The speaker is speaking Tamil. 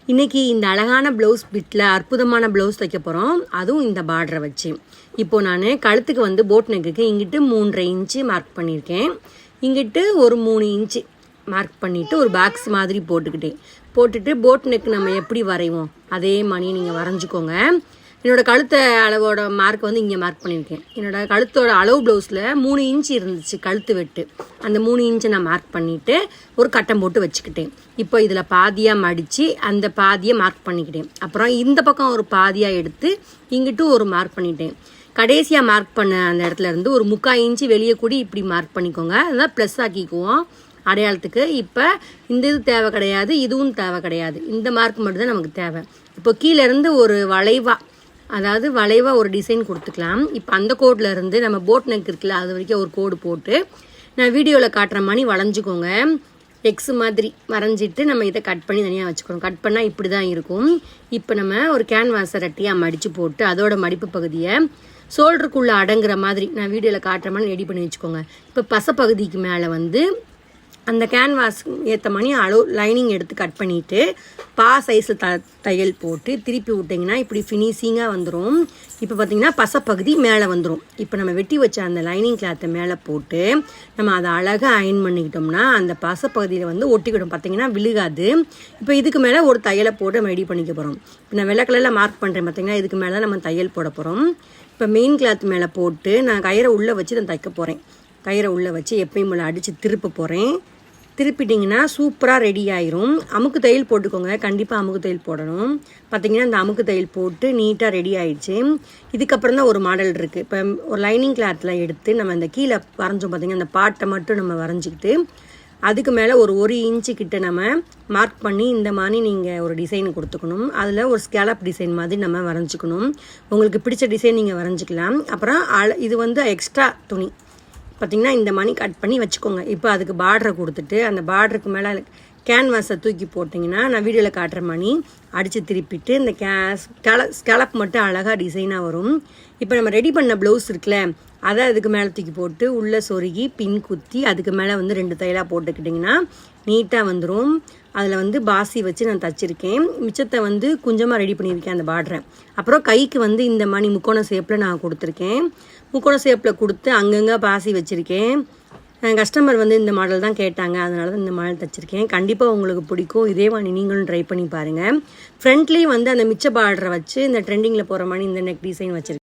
இன்றைக்கி இந்த அழகான ப்ளவுஸ் பிட்டில் அற்புதமான ப்ளவுஸ் தைக்க போகிறோம், அதுவும் இந்த பார்டரை வச்சு. இப்போது நான் கழுத்துக்கு வந்து போட் நெக்குக்கு இங்கிட்டு 3.5 இன்ச்சு மார்க் பண்ணியிருக்கேன். இங்கிட்டு ஒரு 3 இன்ச்சு மார்க் பண்ணிவிட்டு ஒரு பாக்ஸ் மாதிரி போட்டுட்டு போட் நெக் நம்ம எப்படி வரைவோம் அதே மாதிரி நீங்கள் வரைஞ்சிக்கோங்க. என்னோடய கழுத்தை அளவோட மார்க் வந்து இங்கே மார்க் பண்ணியிருக்கேன். என்னோடய கழுத்தோட அளவு ப்ளவுஸில் 3 இன்ச்சு இருந்துச்சு கழுத்து வெட்டு. அந்த 3 இன்ச்சை நான் மார்க் பண்ணிவிட்டு ஒரு கட்டம் போட்டு வச்சுக்கிட்டேன். இப்போ இதில் பாதியாக மடித்து அந்த பாதியை மார்க் பண்ணிக்கிட்டேன். அப்புறம் இந்த பக்கம் ஒரு பாதியாக எடுத்து இங்கிட்டு ஒரு மார்க் பண்ணிட்டேன். கடைசியாக மார்க் பண்ண அந்த இடத்துல இருந்து ஒரு 3/4 இன்ச்சு வெளியே கூடி இப்படி மார்க் பண்ணிக்கோங்க. அதெல்லாம் ப்ளஸ் ஆக்கிக்குவோம் அடையாளத்துக்கு. இப்போ இந்த இது தேவை கிடையாது, இதுவும் தேவை கிடையாது. இந்த மார்க் மட்டும் தான் நமக்கு தேவை. இப்போ கீழேருந்து ஒரு வளைவாக ஒரு டிசைன் கொடுத்துக்கலாம். இப்போ அந்த கோடில் இருந்து நம்ம போட் நெக் இருக்குல்ல, அது வரைக்கும் ஒரு கோடு போட்டு நான் வீடியோவில் காட்டுற மாதிரி வளைஞ்சிக்கோங்க. எக்ஸ் மாதிரி வரைஞ்சிட்டு நம்ம இதை கட் பண்ணி தனியாக வச்சுக்கணும். கட் பண்ணால் இப்படி தான் இருக்கும். இப்போ நம்ம ஒரு கேன்வாஸை ரெட்டியாக மடித்து போட்டு அதோட மடிப்பு பகுதியை ஷோல்டருக்குள்ளே அடங்குற மாதிரி நான் வீடியோவில் காட்டுற மாதிரி ரெடி பண்ணி வச்சுக்கோங்க. இப்போ பசை பகுதிக்கு மேலே வந்து அந்த கேன்வாஸ் ஏற்ற மாதிரி அளவு லைனிங் எடுத்து கட் பண்ணிவிட்டு சைஸில் தையல் போட்டு திருப்பி விட்டிங்கன்னா இப்படி ஃபினிஷிங்காக வந்துடும். இப்போ பார்த்திங்கன்னா பசப்பகுதி மேலே வந்துடும். இப்போ நம்ம வெட்டி வச்ச அந்த லைனிங் கிளாத்தை மேலே போட்டு நம்ம அதை அழகாக அயன் பண்ணிக்கிட்டோம்னா அந்த பசப்பகுதியில் வந்து ஒட்டிக்கிடும், பார்த்திங்கன்னா விழுகாது. இப்போ இதுக்கு மேலே ஒரு தையலை போட்டு நம்ம ரெடி பண்ணிக்க போகிறோம். இப்போ நான் வெள்ளை கலரில் மார்க் பண்ணுறேன், பார்த்திங்கன்னா இதுக்கு மேலே நம்ம தையல் போட போகிறோம். இப்போ மெயின் கிளாத் மேலே போட்டு நான் கயிறை உள்ளே வச்சு நான் தைக்க போகிறேன். கயிறை உள்ளே வச்சு எப்பயும் போல் அடித்து திருப்ப போகிறேன். திருப்பிட்டிங்கன்னா சூப்பராக ரெடி ஆயிரும். அமுக்கு தையல் போட்டுக்கோங்க, கண்டிப்பாக அமுக்கு தையல் போடணும். பார்த்திங்கன்னா இந்த அமுக்கு தையல் போட்டு நீட்டாக ரெடி ஆயிடுச்சு. இதுக்கப்புறம் தான் ஒரு மாடல் இருக்குது. இப்போ ஒரு லைனிங் கிளாத்தில் எடுத்து நம்ம இந்த கீழே வரைஞ்சோம், பார்த்திங்கன்னா அந்த பாட்டை மட்டும் நம்ம வரைஞ்சிக்கிட்டு அதுக்கு மேலே ஒரு இன்ச்சு கிட்ட நம்ம மார்க் பண்ணி இந்த மாதிரி நீங்கள் ஒரு டிசைன் கொடுத்துக்கணும். அதில் ஒரு ஸ்கேலப் டிசைன் மாதிரி நம்ம வரைஞ்சிக்கணும். உங்களுக்கு பிடிச்ச டிசைன் நீங்கள் வரைஞ்சிக்கலாம். அப்புறம் இது வந்து எக்ஸ்ட்ரா துணி பார்த்திங்கன்னா இந்த மணி கட் பண்ணி வச்சுக்கோங்க. இப்போ அதுக்கு பார்டரை கொடுத்துட்டு அந்த பார்டருக்கு மேலே கேன்வாஸை தூக்கி போட்டிங்கன்னா நான் வீடியோவில் காட்டுற மணி அடித்து திருப்பிட்டு இந்த ஸ்கேலப் மட்டும் அழகாக டிசைனாக வரும். இப்போ நம்ம ரெடி பண்ண ப்ளவுஸ் இருக்குல்ல, அதை அதுக்கு மேலே தூக்கி போட்டு உள்ளே சொருகி பின் குத்தி அதுக்கு மேலே வந்து 2 தையலாக போட்டுக்கிட்டிங்கன்னா நீட்டாக வந்துடும். அதில் வந்து பாசி வச்சு நான் தச்சிருக்கேன். மிச்சத்தை வந்து கொஞ்சமாக ரெடி பண்ணியிருக்கேன் அந்த பார்டரை. அப்புறம் கைக்கு வந்து இந்த மணி முக்கோண ஷேப்பில் நான் கொடுத்துருக்கேன். முக்கோண ஷேப்பில் கொடுத்து அங்கங்கே பாசி வச்சுருக்கேன். கஸ்டமர் வந்து இந்த மாடல் தான் கேட்டாங்க, அதனால தான் இந்த மாடல் தைச்சிருக்கேன். கண்டிப்பாக உங்களுக்கு பிடிக்கும். இதே மாதிரி நீங்களும் ட்ரை பண்ணி பாருங்கள். ஃப்ரண்ட்லேயும் வந்து அந்த மிச்ச பார்டரை வச்சு இந்த ட்ரெண்டிங்கில் போகிற மாதிரி இந்த நெக் டிசைன் வச்சுருக்கேன்.